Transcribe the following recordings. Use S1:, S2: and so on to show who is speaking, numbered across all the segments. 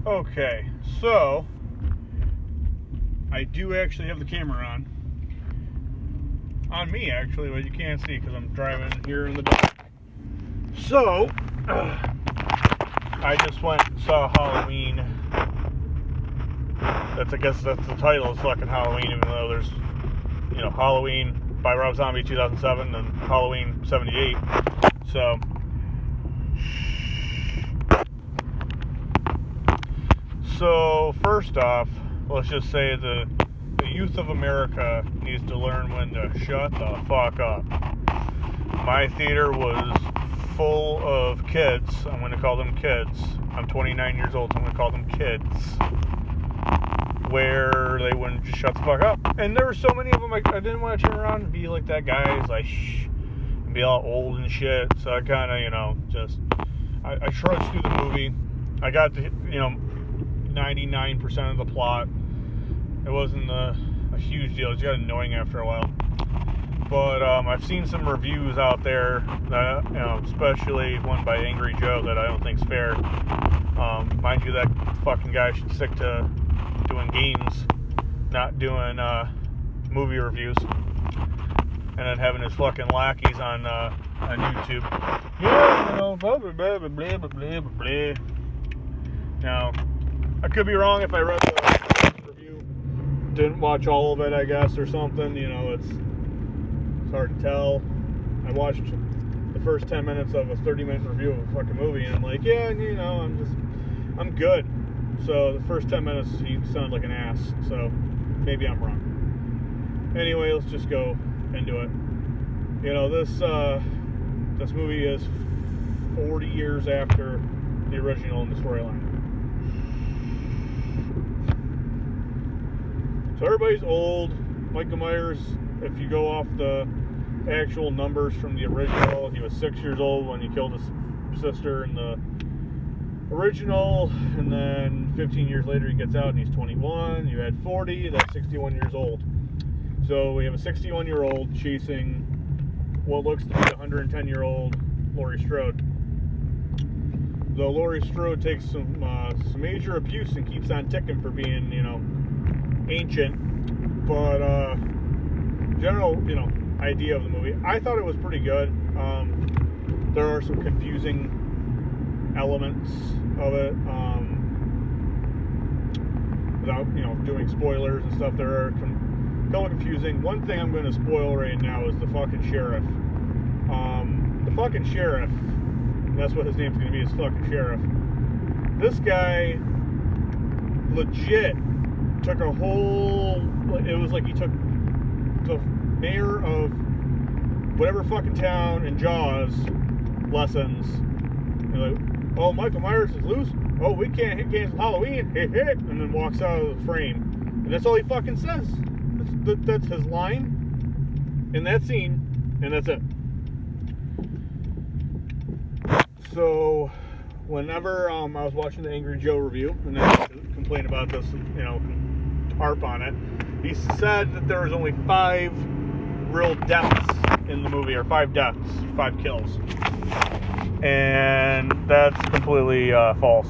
S1: Okay, so I do actually have the camera on me actually, but you can't see because I'm driving here in the dark. So I just went and saw Halloween. I guess that's the title, is fucking Halloween, even though there's, Halloween by Rob Zombie 2007 and Halloween 78. So first off, let's just say the youth of America needs to learn when to shut the fuck up. My theater was full of kids. I'm going to call them kids. I'm 29 years old, so I'm going to call them kids. Where they wouldn't just shut the fuck up. And there were so many of them, I didn't want to turn around and be like that guy. He's like, shh, and be all old and shit. So I kind of, I trudged through the movie. I got to, 99% of the plot. It wasn't a huge deal. It just got annoying after a while. But I've seen some reviews out there, that, especially one by Angry Joe that I don't think's fair. Mind you, that fucking guy should stick to doing games, not doing movie reviews, and then having his fucking lackeys on YouTube. Yeah, blah blah blah blah blah blah blah blah. Now, I could be wrong if I read the review, didn't watch all of it, I guess, or something. It's hard to tell. I watched the first 10 minutes of a 30-minute review of a fucking movie, and I'm like, yeah, I'm good. So the first 10 minutes, he sounded like an ass. So maybe I'm wrong. Anyway, let's just go into it. This movie is 40 years after the original in the storyline. So everybody's old. Michael Myers, if you go off the actual numbers from the original, he was 6 years old when he killed his sister in the original, and then 15 years later he gets out and he's 21. You add 40, that's 61 years old. So we have a 61-year-old chasing what looks to be a 110-year-old Laurie Strode. Though Laurie Strode takes some major abuse and keeps on ticking for being, ancient. But general, idea of the movie, I thought it was pretty good. There are some confusing elements of it, without doing spoilers and stuff. There are kind of confusing. One thing I'm going to spoil right now is the fucking sheriff. The fucking sheriff, that's what his name's going to be, is fucking sheriff. This guy legit took a whole, it was like he took the mayor of whatever fucking town in Jaws lessons, oh, Michael Myers is loose. Oh, we can't cancel Halloween. And then walks out of the frame. And that's all he fucking says. That's his line in that scene. And that's it. So, whenever I was watching the Angry Joe review, and I complained about this, harp on it, he said that there was only 5 real deaths in the movie, or 5 deaths, 5 kills. And that's completely false.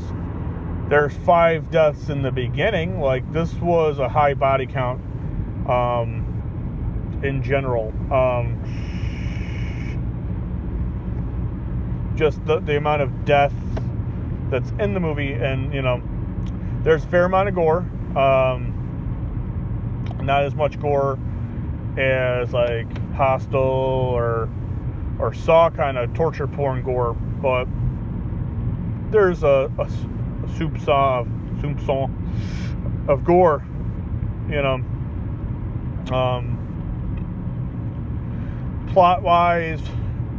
S1: There's 5 deaths in the beginning. Like, this was a high body count in general. Just the amount of death that's in the movie, and there's a fair amount of gore. Not as much gore as like Hostel or Saw kind of torture porn gore, but there's a soupçon of gore, plot wise,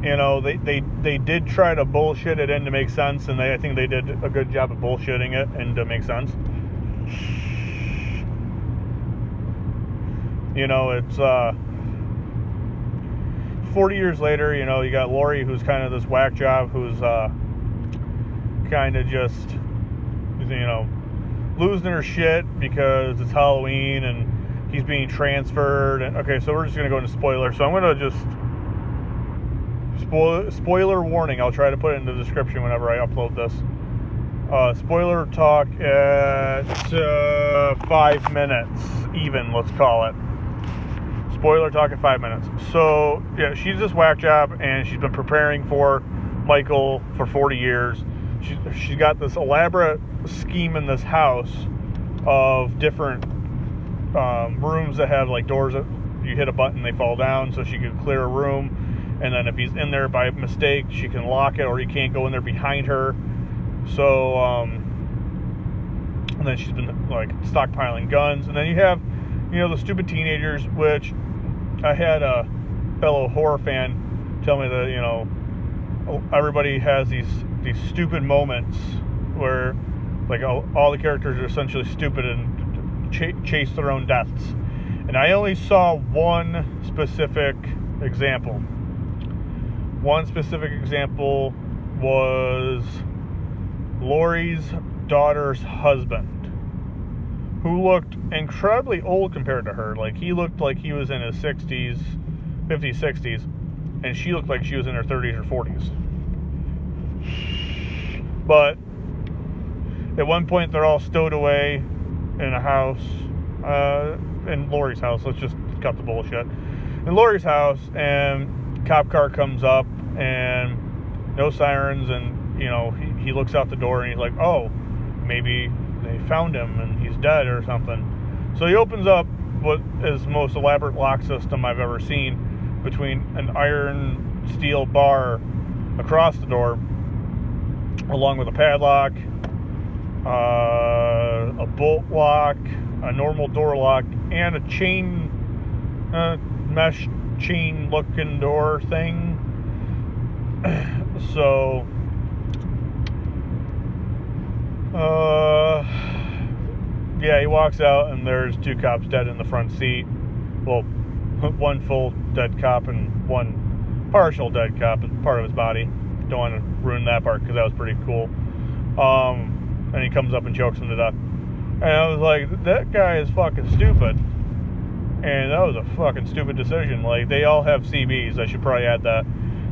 S1: they did try to bullshit it in to make sense, and I think they did a good job of bullshitting it and to make sense. It's 40 years later, you got Laurie, who's kind of this whack job, who's kind of just, losing her shit because it's Halloween and he's being transferred. And okay, so we're just going to go into spoilers. So I'm going to just spoiler warning. I'll try to put it in the description whenever I upload this. Spoiler talk at 5 minutes, even, let's call it. Spoiler talk at 5 minutes. So, yeah, she's this whack job, and she's been preparing for Michael for 40 years. She's got this elaborate scheme in this house of different rooms that have like doors that you hit a button, they fall down, so she can clear a room. And then if he's in there by mistake, she can lock it, or he can't go in there behind her. So, and then she's been like stockpiling guns. And then you have, the stupid teenagers, which I had a fellow horror fan tell me that, everybody has these stupid moments where like all the characters are essentially stupid and chase their own deaths. And I only saw one specific example. One specific example was Laurie's daughter's husband, who looked incredibly old compared to her. Like, he looked like he was in his 60s, 50s, 60s, and she looked like she was in her 30s or 40s. But at one point, they're all stowed away in a house, in Laurie's house. Let's just cut the bullshit. In Laurie's house, and cop car comes up, and no sirens, and he looks out the door, and he's like, oh, maybe they found him and he's dead or something. So he opens up what is the most elaborate lock system I've ever seen, between an iron steel bar across the door, along with a padlock, a bolt lock, a normal door lock, and a chain, mesh chain looking door thing. So, yeah, he walks out, and there's two cops dead in the front seat. Well, one full dead cop and one partial dead cop as part of his body. Don't want to ruin that part because that was pretty cool. And he comes up and chokes him to death. And I was like, that guy is fucking stupid. And that was a fucking stupid decision. Like, they all have CBs. I should probably add that.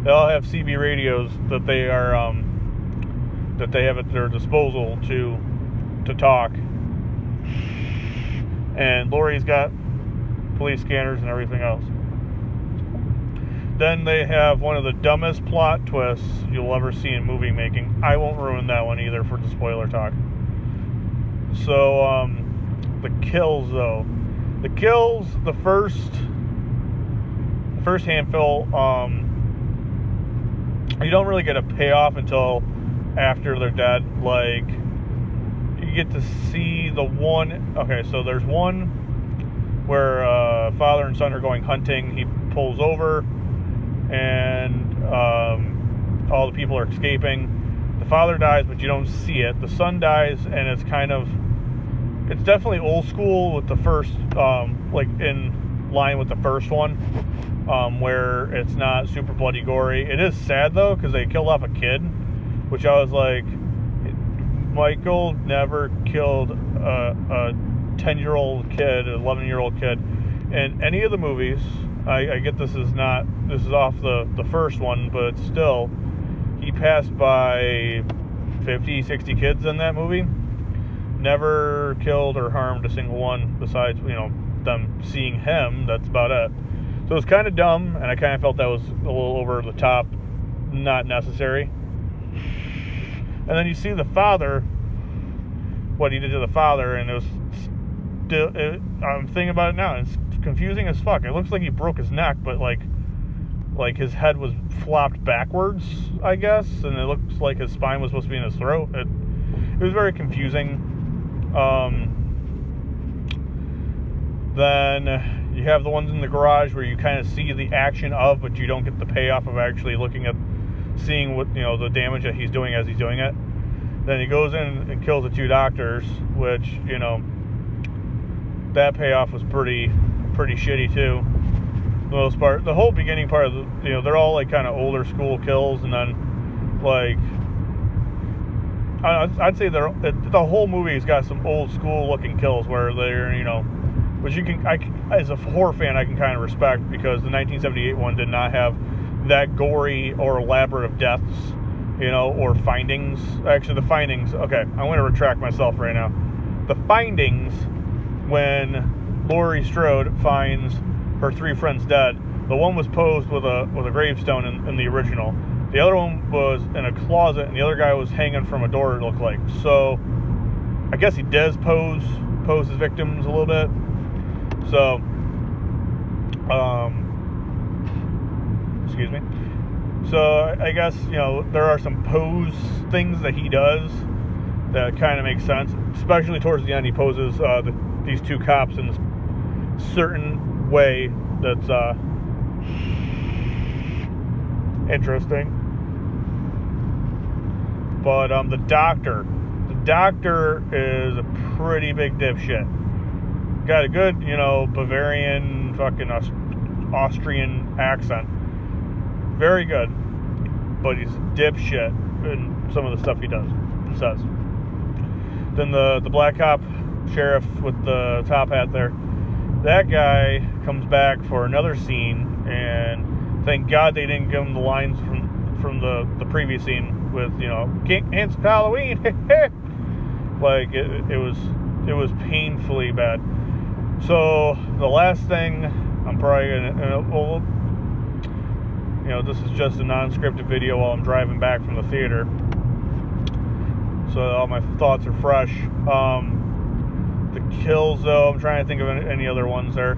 S1: They all have CB radios that they are, that they have at their disposal to talk. And Laurie's got police scanners and everything else. Then they have one of the dumbest plot twists you'll ever see in movie making. I won't ruin that one either for the spoiler talk. So, the kills, though. The kills, the first handful, you don't really get a payoff until after they're dead. Like, you get to see the one. Okay, so there's one where father and son are going hunting. He pulls over, and all the people are escaping. The father dies, but you don't see it. The son dies, and it's definitely old school with the first, like in line with the first one, where it's not super bloody gory. It is sad though, because they killed off a kid, which I was like, Michael never killed a 10-year-old kid, an 11-year-old kid in any of the movies. I get this is off the first one, but still, he passed by 50, 60 kids in that movie. Never killed or harmed a single one besides, them seeing him. That's about it. So it was kind of dumb, and I kind of felt that was a little over the top, not necessary. And then you see the father, what he did to the father, and I'm thinking about it now, and it's confusing as fuck. It looks like he broke his neck, but like his head was flopped backwards, I guess, and it looks like his spine was supposed to be in his throat. It was very confusing. Then you have the ones in the garage where you kind of see the action of, but you don't get the payoff of actually seeing what, the damage that he's doing as he's doing it. Then he goes in and kills the two doctors, which, that payoff was pretty shitty too. For the most part, the whole beginning part of they're all like kind of older school kills, and then like I'd say the whole movie's got some old school looking kills where they're, which as a horror fan, I can kind of respect, because the 1978 one did not have that gory or elaborate of deaths. or findings. Actually, the findings, okay, I'm going to retract myself right now. The findings, when Laurie Strode finds her 3 friends dead, the one was posed with a gravestone in the original. The other one was in a closet, and the other guy was hanging from a door, it looked like. So, I guess he does pose his victims a little bit. So, excuse me. So I guess, there are some pose things that he does that kind of make sense, especially towards the end. He poses these 2 cops in this certain way that's interesting. But the doctor is a pretty big dipshit. Got a good, Bavarian, fucking Austrian accent. Very good, but he's a dipshit in some of the stuff he does and says. Then the black cop sheriff with the top hat there, that guy comes back for another scene, and thank God they didn't give him the lines from the previous scene with, hands of Halloween. Like it was painfully bad. So the last thing I'm probably gonna this is just a non-scripted video while I'm driving back from the theater, so all my thoughts are fresh. The kills, though, I'm trying to think of any other ones there.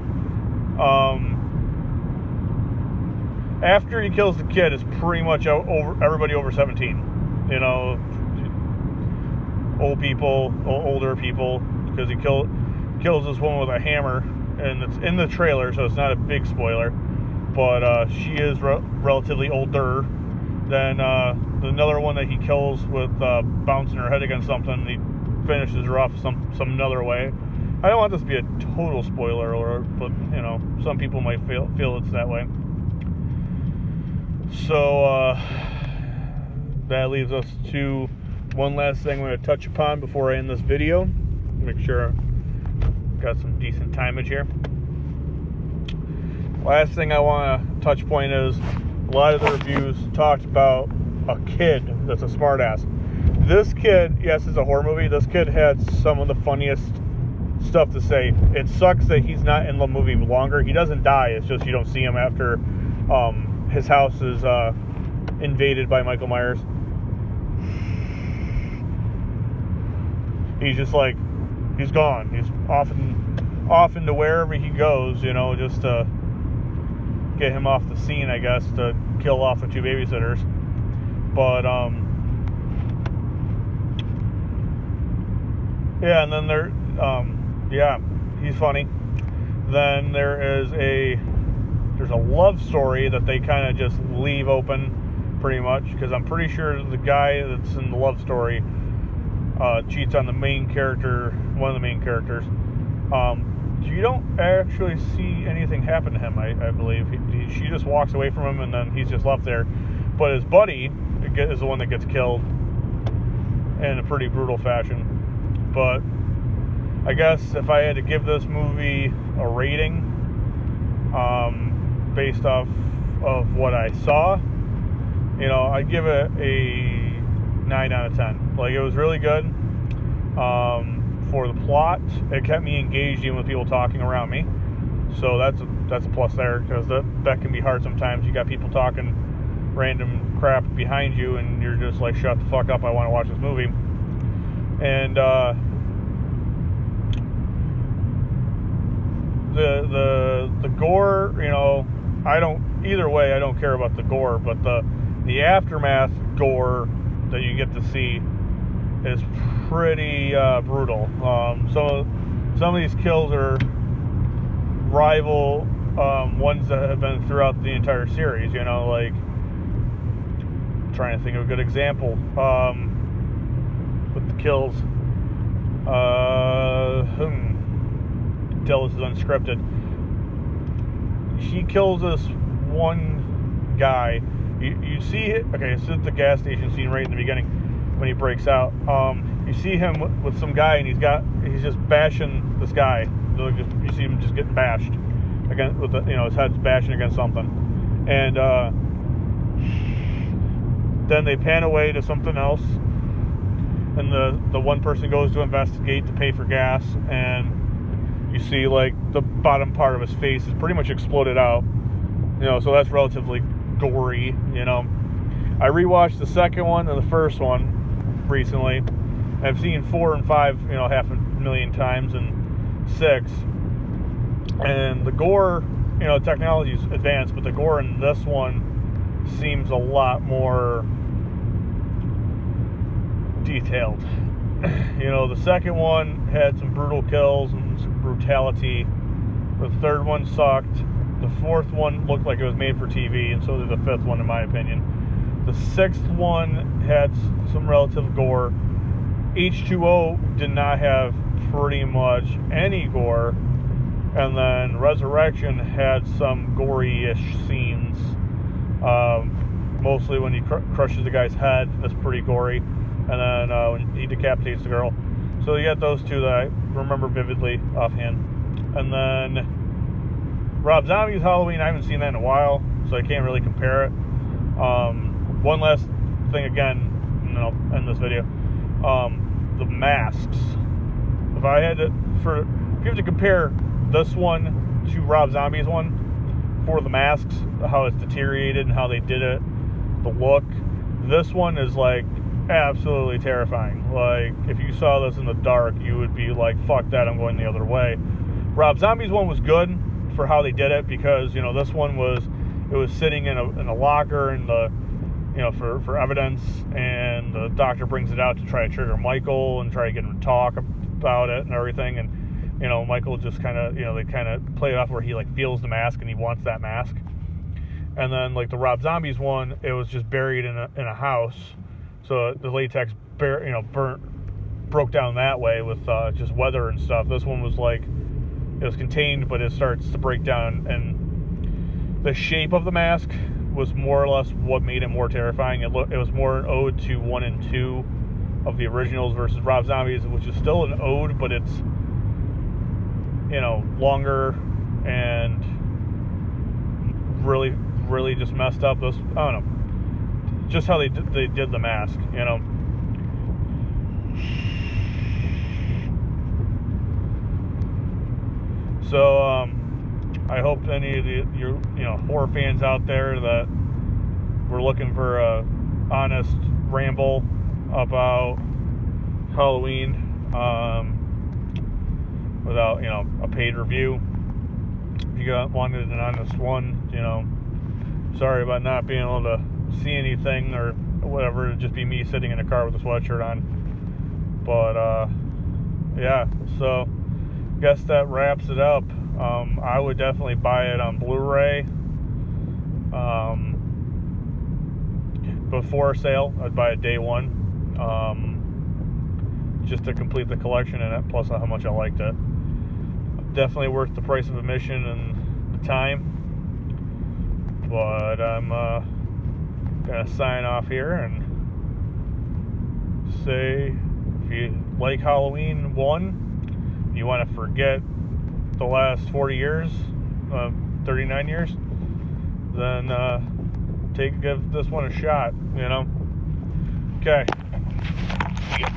S1: After he kills the kid, it's pretty much everybody over 17. Older people, because he kills this woman with a hammer, and it's in the trailer, so it's not a big spoiler. But she is relatively older than another one that he kills with bouncing her head against something, and he finishes her off some another way. I don't want this to be a total spoiler alert, but some people might feel it's that way. So that leaves us to one last thing I'm going to touch upon before I end this video. Make sure I've got some decent timeage here. Last thing I want to touch point is a lot of the reviews talked about a kid that's a smartass. This kid, yes, it's a horror movie. This kid had some of the funniest stuff to say. It sucks that he's not in the movie longer. He doesn't die. It's just you don't see him after his house is invaded by Michael Myers. He's just like, he's gone. He's off into wherever he goes, just to get him off the scene, I guess, to kill off the 2 babysitters. But yeah, and then he's funny. Then there's a love story that they kind of just leave open, pretty much, because I'm pretty sure the guy that's in the love story cheats on the main character, one of the main characters. You don't actually see anything happen to him, I believe. She just walks away from him, and then he's just left there. But his buddy is the one that gets killed in a pretty brutal fashion. But I guess if I had to give this movie a rating, based off of what I saw, I'd give it a 9 out of 10. Like, it was really good. For the plot, it kept me engaged even with people talking around me, so that's a plus there, because that can be hard sometimes. You got people talking random crap behind you, and you're just like, shut the fuck up, I want to watch this movie. And the gore, I don't care about the gore, but the aftermath gore that you get to see is pretty brutal. Some of these kills are rival ones that have been throughout the entire series. Like, trying to think of a good example with the kills. Tell this is unscripted. He kills this one guy. You see it. Okay, this is the gas station scene right in the beginning when he breaks out. You see him with some guy, and he's just bashing this guy. You see him just getting bashed again with his head's bashing against something. And Then they pan away to something else, and the one person goes to investigate to pay for gas, and you see like the bottom part of his face is pretty much exploded out. So that's relatively gory. I rewatched the second one and the first one recently. I've seen 4 and 5, half a million times, and 6. And the gore, technology's advanced, but the gore in this one seems a lot more detailed. The second one had some brutal kills and some brutality. The third one sucked. The fourth one looked like it was made for TV, and so did the fifth one, in my opinion. The sixth one had some relative gore. H2O did not have pretty much any gore. And then Resurrection had some gory-ish scenes. Mostly when he crushes the guy's head, that's pretty gory. And then when he decapitates the girl. So you got those two that I remember vividly offhand. And then Rob Zombie's Halloween, I haven't seen that in a while, so I can't really compare it. One last thing again, and then I'll end this video. The masks. If you have to compare this one to Rob Zombie's one for the masks, how it's deteriorated and how they did it, the look, this one is like absolutely terrifying. Like, if you saw this in the dark, you would be like, fuck that, I'm going the other way. Rob Zombie's one was good for how they did it, because this one was sitting in a locker, and for evidence, and the doctor brings it out to try to trigger Michael and try to get him to talk about it and everything. And Michael just kind of, they kind of play it off where he like feels the mask and he wants that mask. And then like the Rob Zombies one, it was just buried in a house, so the latex broke down that way with just weather and stuff. This one was like, it was contained, but it starts to break down, and the shape of the mask was more or less what made it more terrifying. It was more an ode to 1 and 2 of the originals versus Rob Zombies, which is still an ode, but it's longer and really, really just messed up. I don't know, just how they did the mask. So I hope any of your horror fans out there that were looking for a honest ramble about Halloween without a paid review, if you wanted an honest one, sorry about not being able to see anything or whatever. It'd just be me sitting in a car with a sweatshirt on. But yeah, so guess that wraps it up. I would definitely buy it on Blu-ray. Before sale, I'd buy it day one, just to complete the collection, and plus how much I liked it. Definitely worth the price of admission and the time. But I'm gonna sign off here and say, if you like Halloween 1, you want to forget the last 40 years, 39 years, then give this one a shot. Okay. Yeah.